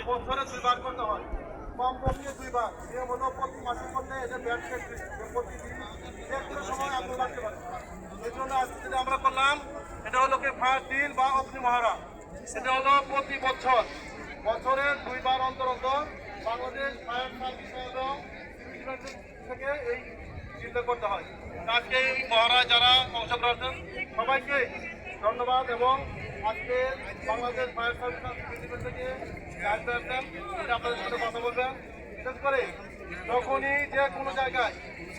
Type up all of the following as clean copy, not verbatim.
বছরে 2 বার করতে হয়, কমপক্ষে 2 বার। নিয়মিত প্রতি মাসে করলে এটা ব্যাট প্রতিদিন যে কোনো সময় আগুন লাগতে পারে। এই জন্য আজকে যেটা আমরা করলাম, এটা হলো কি ফায়ার ড্রিল বা অগ্নি মহড়া। এটা হলো প্রতি বছরে 2 বার অন্তর অন্তর বাংলাদেশ ফায়ার সার্ভিস এবং থেকে এই চিন্তা করতে হয়। আজকে এই মহড়ায় যারা অংশগ্রহণ করেছেন সবাইকে ধন্যবাদ। এবং আজকে বাংলাদেশ ফায়ার সার্ভিস থেকে আসবেন, এটা আপনাদের সাথে কথা বলবেন। বিশেষ করে যখনই যে কোনো জায়গায়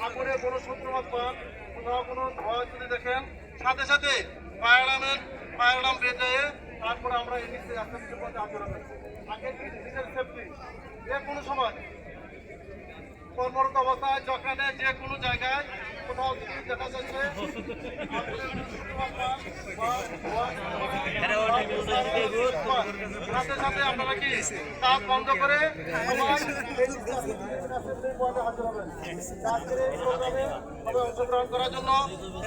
আগুনের কোনো সূত্রপাত পান, কোথাও কোনো ধোঁয়া যদি দেখেন, সাথে সাথে ফায়ার অ্যালার্ম বেজে তারপরে আমরা এই নিচে আস্তে আস্তে পথে আচরণ করি। আগে নিজের সেফটি যে কোনো সময় কর্মরত অবস্থায় যেখানে যে কোনো জায়গায় কোথাও যদি দেখা যাচ্ছে সাথে সাথে আপনারা কি কাজ বন্ধ করে অংশগ্রহণ করার জন্য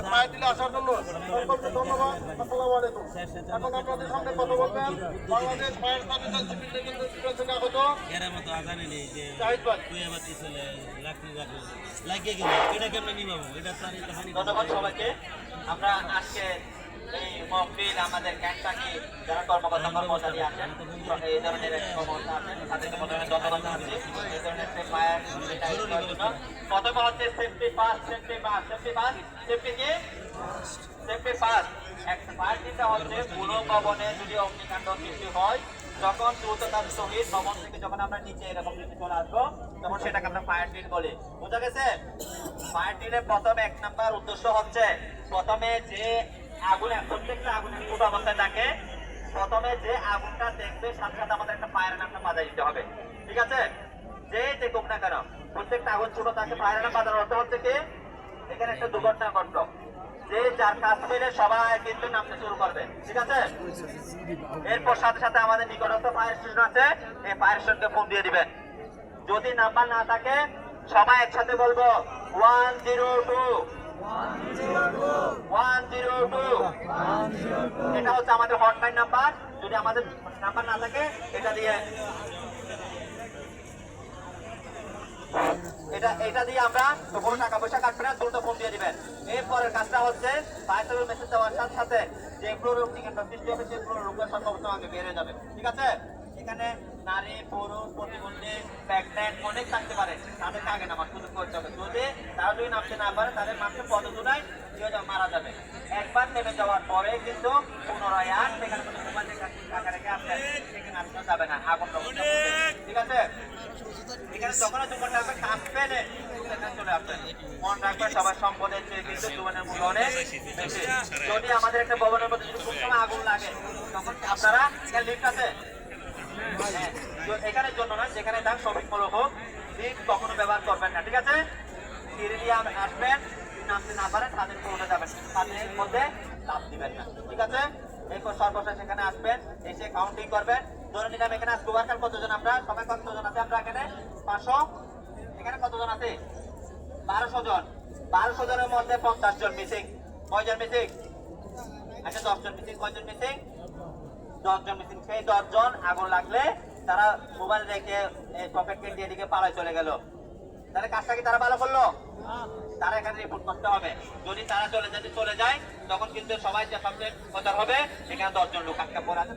ফায়ার দিলে আসার জন্য সকলকে ধন্যবাদ। আসসালামু আলাইকুম। এখন আপনাদের সামনে কথা বলবেন বাংলাদেশ ফায়ার সার্ভিস থেকে আগত জাহিদ ভাই। ধন্যবাদ সবাইকে। আমরা আজকে এই মহফিল আমাদের ক্যান্টাকি যারা কর্মচারী আছেন, এই ধরনের কর্মকর্তা আছেন, তাদেরকে প্রথমে ধন্যবাদ জানাচ্ছি এই ধরনের ফায়ার জন্য। প্রথমে হচ্ছে সেফটি ফার্স্ট, ফায়ার চিন্তা হচ্ছে কোনো ভবনে যদি অগ্নিকাণ্ড সৃষ্টি হয়, যখন দ্রুততার সহিত ভবন থেকে যখন আমরা নিচে এরকম নিচে চলে আসবো, তখন সেটাকে আমরা ফায়ার ড্রিল বলি। বোঝা গেছে? ফায়ার ড্রিলের প্রথম 1 নাম্বার উদ্দেশ্য হচ্ছে প্রথমে যে প্রত্যেকটা আগুনের ফুট অবস্থায় থাকে, প্রথমে যে আগুনটা দেখবে সাথে সাথে আমাদের একটা ফায়ার অ্যালার্মটা বাজাই দিতে হবে। ঠিক আছে? যে দেখুক না কেন প্রত্যেকটা আগুন ছোট থাকে, ফায়ার অ্যালার্ম বাজানোর অর্থ হচ্ছে কি এখানে একটা দুর্ঘটনা ঘটলো, যে যার কাজ পেলে সবাই কিন্তু নামতে শুরু করবে। ঠিক আছে? এরপর সাথে সাথে আমাদের নিকটস্থ ফায়ার স্টেশন আছে, এই ফায়ার স্টেশনকে ফোন দিয়ে দিবেন। যদি নাম্বার না থাকে সবাই একসাথে বলবো 102। এটা হচ্ছে আমাদের হটলাইন নাম্বার। যদি আমাদের নাম্বার না থাকে এটা দিয়ে আমরা কোনো টাকা পয়সা কাটবে না, দ্রুত ফোন দিয়ে দিবেন। এরপরের কাজটা হচ্ছে ফায়ার মেসেজ দেওয়ার সাথে সাথে যে অগ্নিকাণ্ড সৃষ্টি হবে সেই রোগের সংখ্যা আগে বেড়ে যাবে। ঠিক আছে? এখানে নারী, পুরুষ, প্রতিবন্ধী, প্রেগন্যান্ট অনেক থাকতে পারে, তাদেরকে আগে নামার সুযোগ করতে হবে। তারা যদি নামতে না পারে তাদের মাত্র পদতুলায় মারা যাবে। একবার নেমে যাওয়ার পরে কিন্তু পুনরায় আর সেখানে কোনো মোবাইল টাকা রেখে আসবেন, সেখানে আসতে যাবে না, আগুন। ঠিক আছে? এখানে যখন কাজ পেলে এখানে চলে আসবেন। মন রাখবেন সবার সম্পদের চেয়ে কিন্তু জীবনের মূল্য অনেক বেশি। যদি আমাদের একটা ভবনের মধ্যে যদি কোনো সময় আগুন লাগে, তখন আপনারা লিফট আছে এখানের জন্য না, যেখানে তার শ্রমিকমূলক হোক, লিফট কখনো ব্যবহার করবেন না। ঠিক আছে? সিঁড়ি দিয়ে আসবেন, নামতে না পারেন তাদের উঠে যাবেন, তাদের মধ্যে লাভ দিবেন না। ঠিক আছে? এরপর সর্বশেষ এখানে আসবেন, এসে কাউন্টিং করবেন। ধরে নিলাম এখানে আজকে ওয়ার্কার কতজন, আমরা সবাই কতজন আছে, আমরা এখানে 500, এখানে কতজন আছে 1200 জন। 1200 জনের মধ্যে 50 জন মিসিং। কয়জন মিসিং? আচ্ছা 10 জন মিসিং। কয়জন মিসিং? 10 জন মিসিং। সেই 10 জন আগুন লাগলে তারা মোবাইল রেখে পকেট কেটে এদিকে পালায় চলে গেল। তাহলে কাজটা কি তারা ভালো করলো? তারা এখানে রিপোর্ট করতে হবে। যদি তারা চলে যায় তখন কিন্তু সবাই যে সাবজেক্ট হবে, এখানে 10 জন লোক আটকা পড়ে আছে।